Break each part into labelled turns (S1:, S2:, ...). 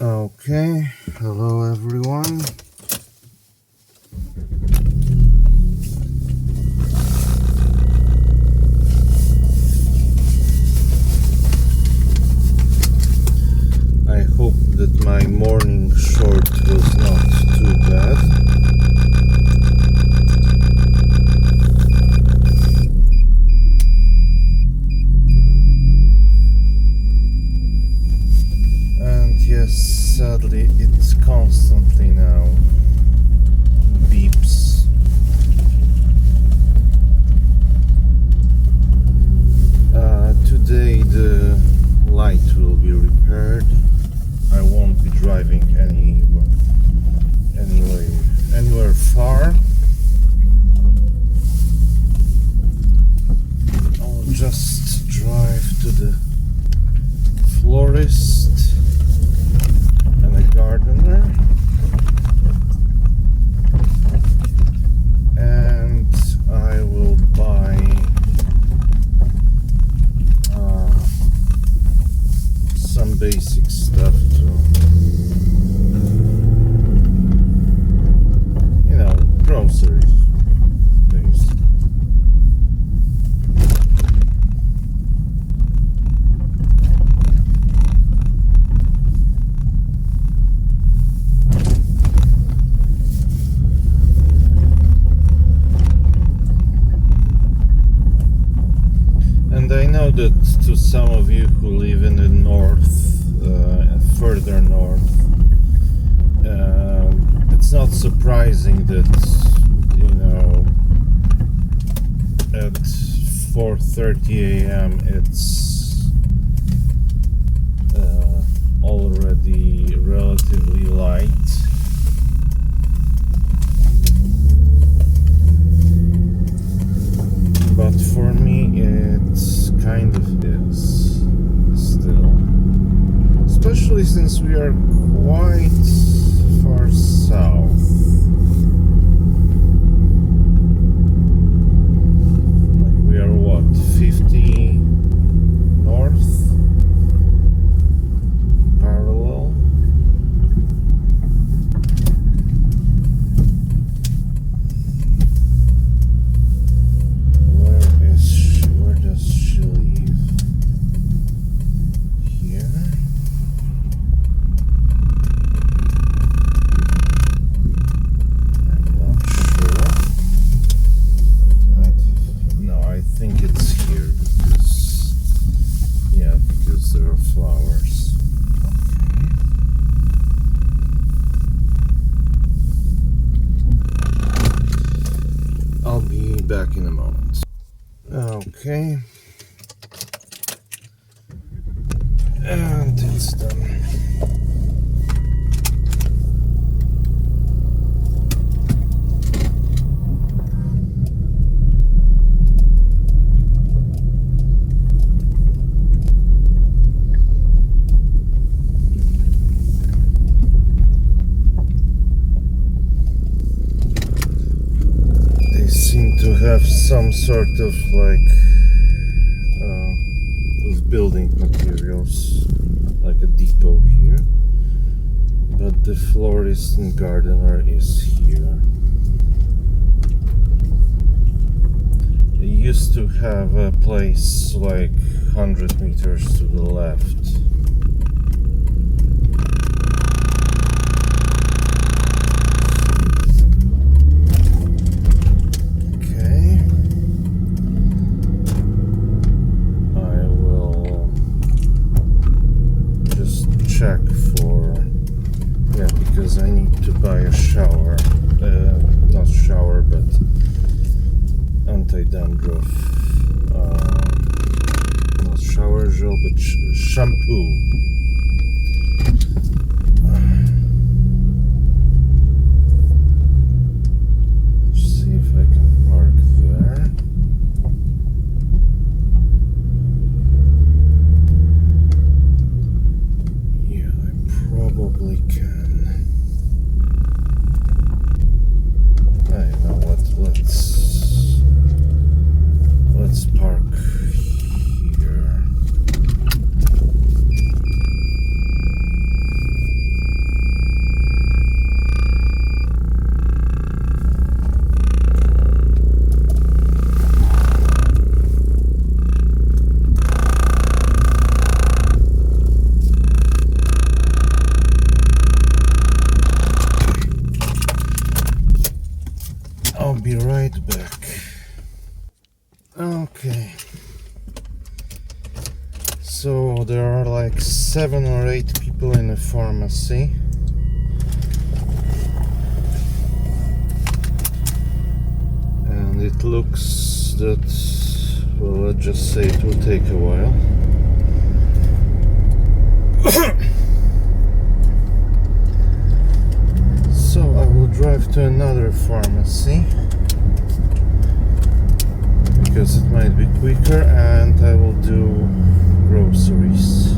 S1: Okay, hello everyone. I hope that my morning short was not too bad. And yes, sadly it's constantly now beeps. Today the light will be repaired. I won't be driving anywhere far. I'll just drive to the Florist and a gardener, and I will buy some basic stuff to, groceries. And I know that to some of you who live in the north, further north, it's not surprising that, at 4:30 a.m. it's already relatively light. But for me it's kind of is still, especially since we are quite far south. Like we are what, 50 north parallel? Where does she leave? Here? I'm not sure. No, I think it's here because there are flowers. Okay. I'll be back in a moment. Okay. And it's done. They seem to have some sort of of building materials, like a depot here, but the florist and gardener is here. They used to have a place like 100 meters to the left. Because I need to buy a shower, not shower, but anti-dandruff, not shower gel, but shampoo. Let's see if I can park there. Yeah, I probably can. Let's park here. there are like 7 or 8 people in a pharmacy. And it looks that, well, let's just say it will take a while. So I will drive to another pharmacy because it might be quicker, and I will do groceries.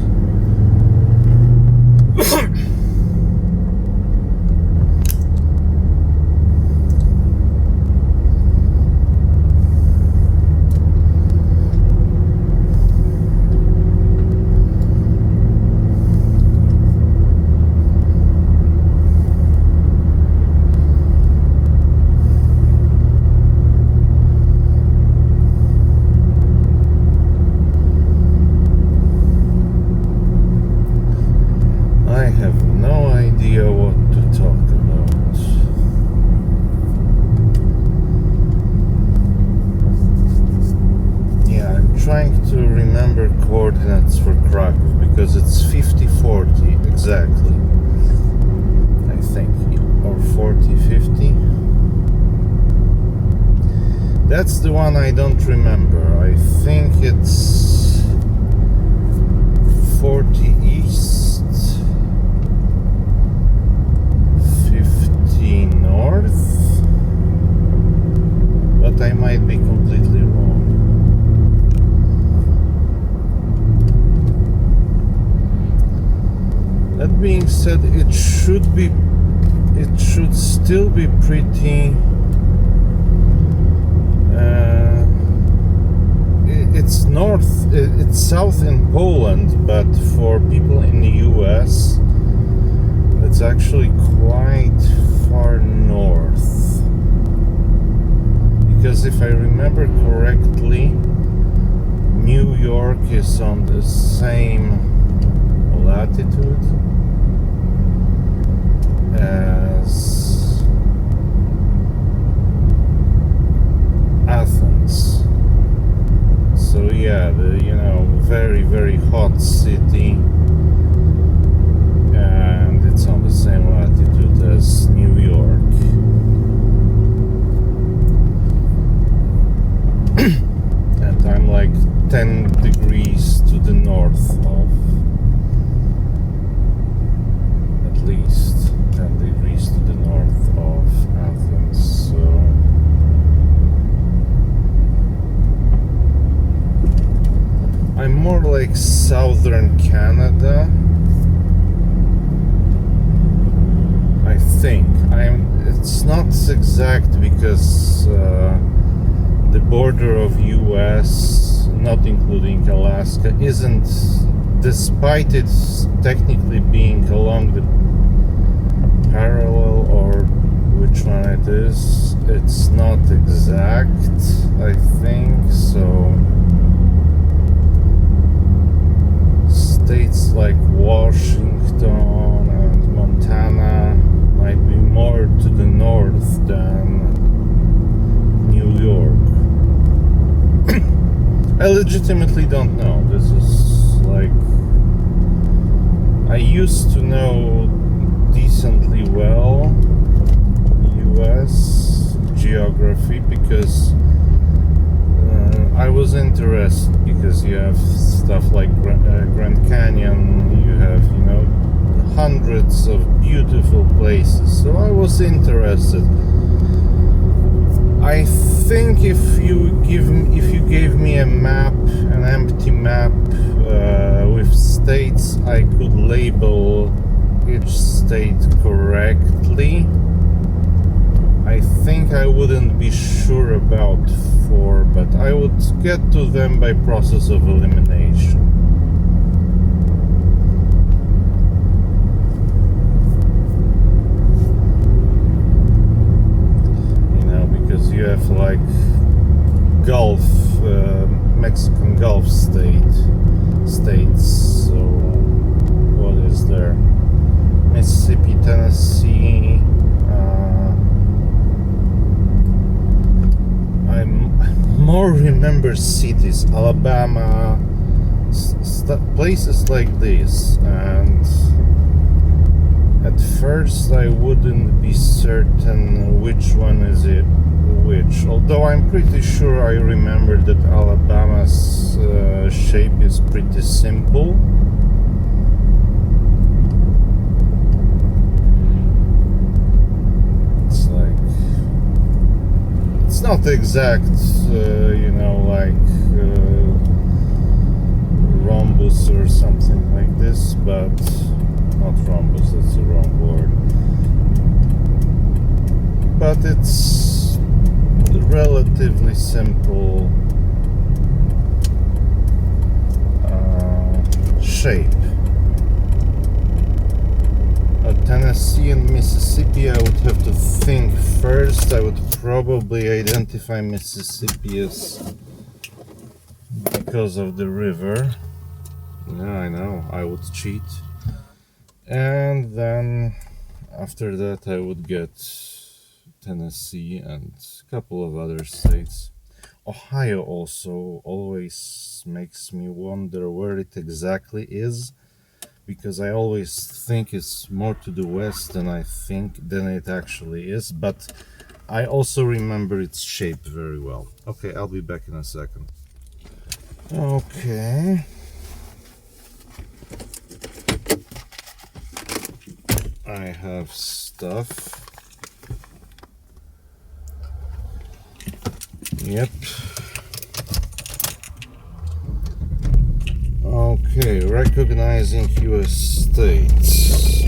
S1: I have no idea what to talk about. Yeah, I'm trying to remember coordinates for Krakow because it's 50-40 exactly, I think, or 40-50. That's the one I don't remember. I think it's 40 east, 50 north, but I might be completely wrong. That being said, it should still be pretty. It's north, it's south in Poland, but for people in the US, it's actually quite far north. Because if I remember correctly, New York is on the same latitude as Athens. So yeah, very, very hot city, and it's on the same latitude as New York. And I'm like 10 degrees to the north of, at least 10 degrees to the north of Athens, so I'm more like southern Canada, I think. It's not exact because the border of US, not including Alaska, isn't, despite it technically being along the parallel, or which one it is, it's not exact, I think. So states like Washington and Montana might be more to the north than New York. I legitimately don't know. This is like, I used to know decently well US geography because I was interested, because you have stuff like Grand Canyon, you have, hundreds of beautiful places, so I was interested. I think if you gave me a map, an empty map with states, I could label each state correctly. I think I wouldn't be sure about 4, but I would get to them by process of elimination. Because you have like Gulf, Mexican Gulf states. So what is there? Mississippi, Tennessee. I more remember cities. Alabama, places like this, and at first I wouldn't be certain which one is it which, although I'm pretty sure I remember that Alabama's shape is pretty simple. It's like, it's not exact, you know, like rhombus or something like this, but not rhombus, that's the wrong word. But it's relatively simple shape. Tennessee and Mississippi, I would have to think first. I would probably identify Mississippi as because of the river. Yeah, I know, I would cheat. And then after that I would get Tennessee and a couple of other states. Ohio also always makes me wonder where it exactly is, because I always think it's more to the west than it actually is, but I also remember its shape very well. Okay, I'll be back in a second. Okay. I have stuff. Yep. Okay, recognizing US states.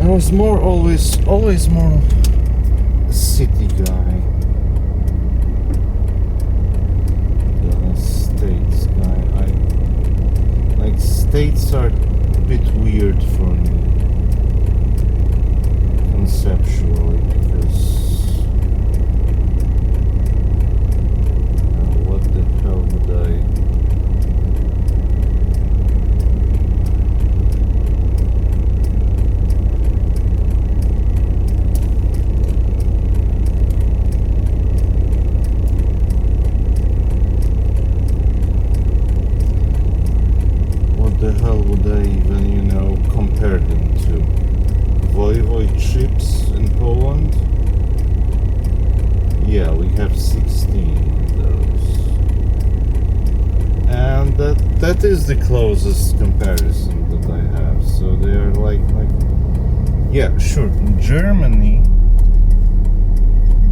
S1: I was always more a city guy than a states guy. Like states are a bit weird for me conceptually, because what the hell would I? What the hell would I even, you know, compare them to? Voivodships in Poland? Yeah, we have 16 of those. And that is the closest comparison that I have. So they are like yeah, sure. In Germany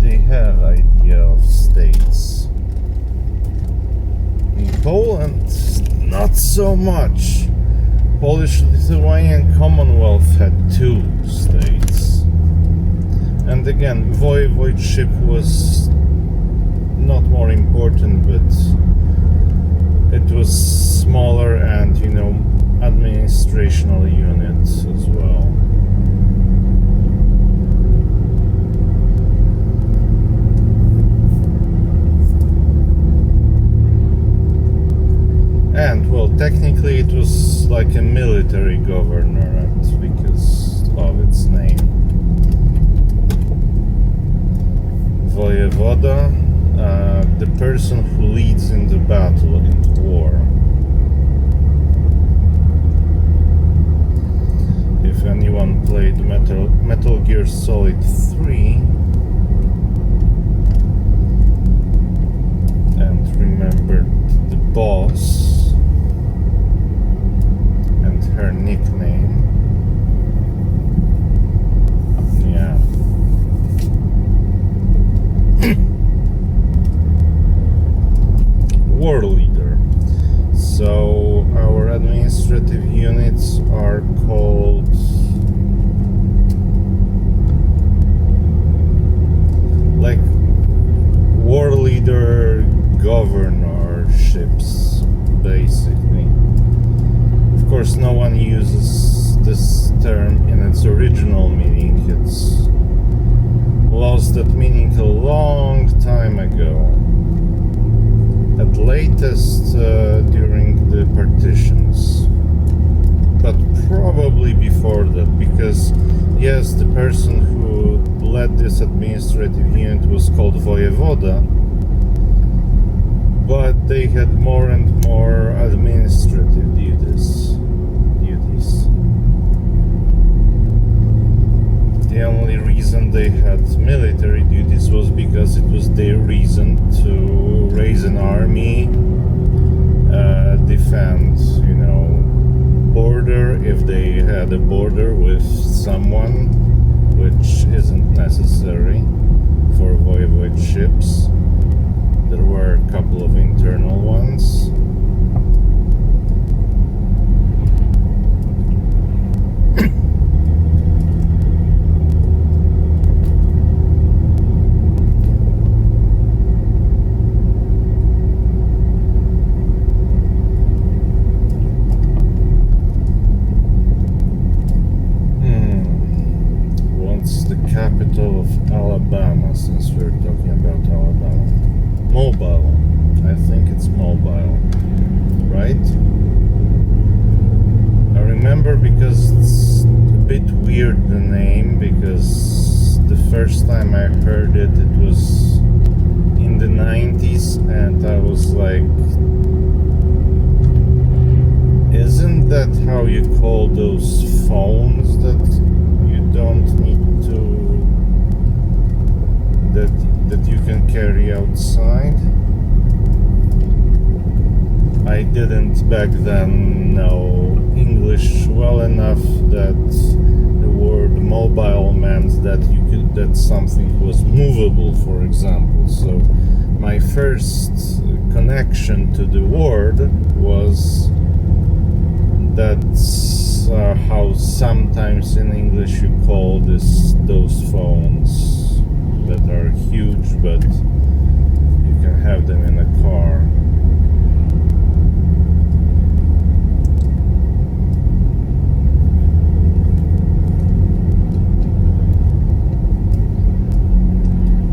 S1: they have idea of states. In Poland, not so much. Polish-Lithuanian Commonwealth had 2 states. And again, voivodeship was not more important, but it was smaller and, you know, administrational units as well. And, well, technically it was like a military governorate because of its name. Vojevoda, the person who leads in the battle, in the war. If anyone played Metal Gear Solid 3 and remembered the boss and her nickname, yeah. War leader. So our administrative units are called like war leader governorships, basically. Of course, no one uses this term in its original meaning. It's lost that meaning a long time ago. At latest during the partitions, but probably before that, because yes, the person who led this administrative unit was called Vojevoda, but they had more and more administrative duties. The only reason they had military duties was because it was their reason to raise an army, defend, border if they had a border with someone, which isn't necessary for voivodeships. There were a couple of internal ones. Capital of Alabama, since we're talking about Alabama. Mobile. I think it's Mobile, right? I remember because it's a bit weird, the name, because the first time I heard it, it was in the 90s, and I was like, isn't that how you call those phones that you don't need to, that you can carry outside? I didn't back then know English well enough that the word mobile meant that something was movable, for example. So my first connection to the word was that's how sometimes in English you call those phones that are huge, but you can have them in a car.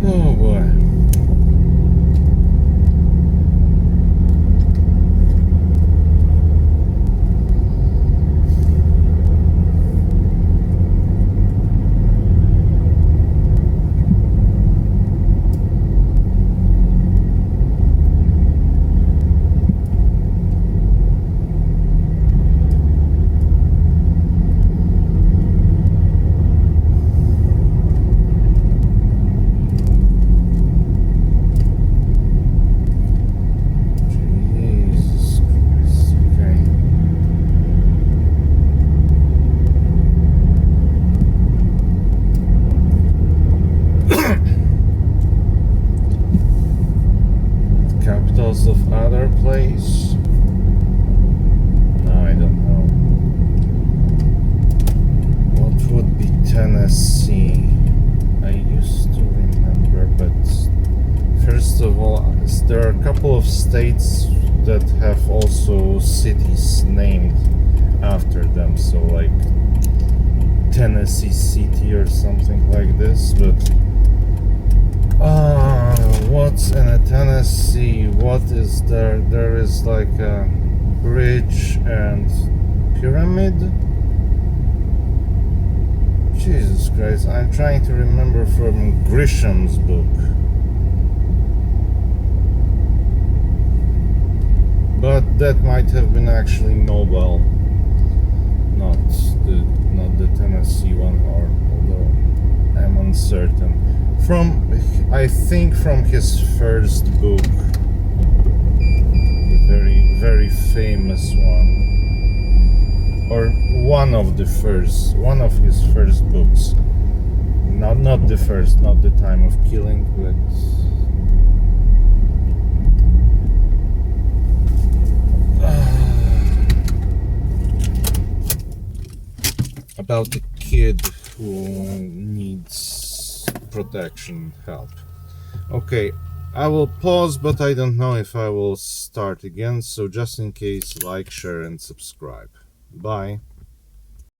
S1: Oh boy. Of other place? No, I don't know. What would be Tennessee? I used to remember, but first of all, there are a couple of states that have also cities named after them, so like Tennessee City or something like this, but what's in a Tennessee? What is there? There is like a bridge and pyramid. Jesus Christ, I'm trying to remember from Grisham's book. But that might have been actually Mobile, not the Tennessee one, or although I'm uncertain. I think from his first book, very, very famous one, or one of his first books. Not the first, not The Time of Killing, but about a kid who needs protection, help. Okay, I will pause, but I don't know if I will start again, so just in case, like, share and subscribe. Bye.